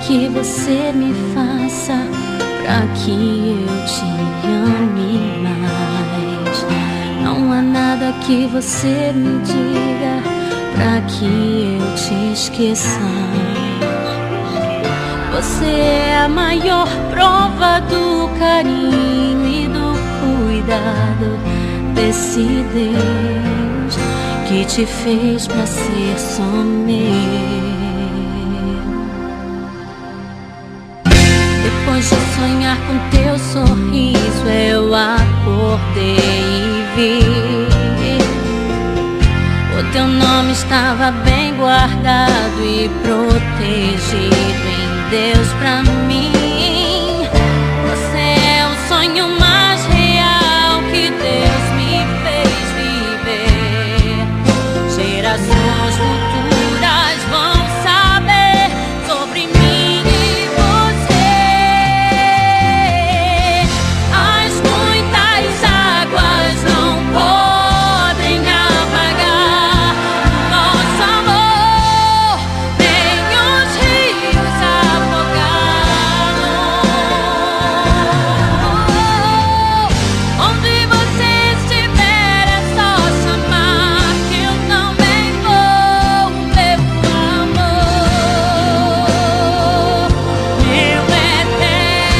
que você me faça pra que eu te ame mais. Não há nada que você me diga pra que eu te esqueça. Você é a maior prova do carinho e do cuidado desse Deus que te fez pra ser só meu. Depois de sonhar com teu sorriso, eu acordei e vi o teu nome estava bem guardado e protegido em Deus pra mim. Você é o sonho mais real que Deus me fez viver. Gerações futuras vão saber sobre mim e você. As muitas águas não podem apagar nosso amor, nem os rios afogá-lo. Onde você estiver é só chamar que eu também vou, meu amor, meu eterno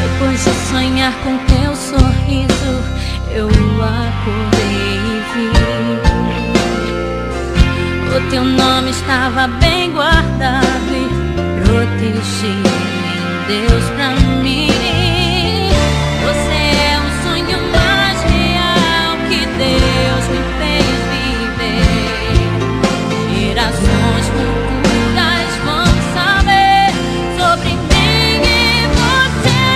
Depois de sonhar com teu sorriso, eu acordei e vi o teu nome estava bem guardado e protegido em Deus pra mim. Você é o sonho mais real que Deus me fez viver. Gerações futuras vão saber sobre mim e você.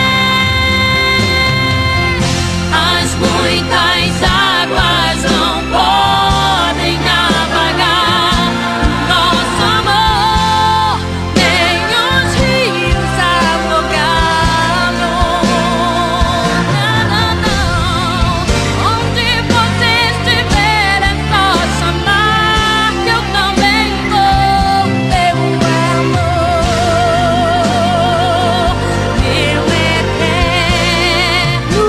As muitas águas não podem apagar nosso amor, nem os rios afogá-lo. Não, não, não. Onde você estiver é só chamar que eu também vou, meu amor, meu eterno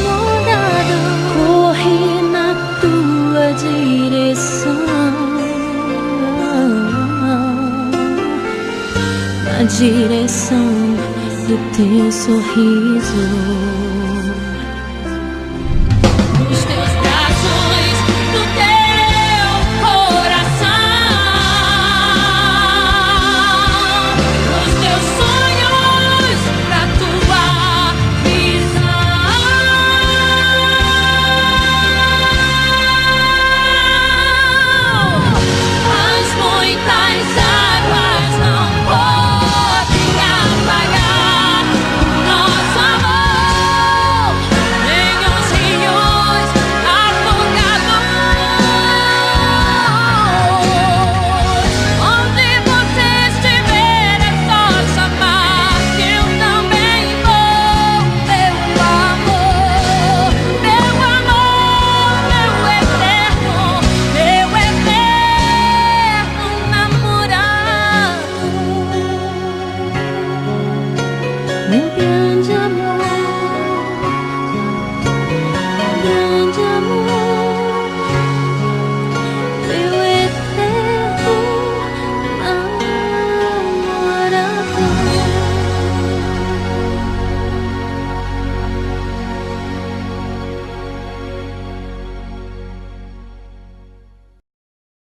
namorado. Corri na tua direção, na direção do teu sorriso.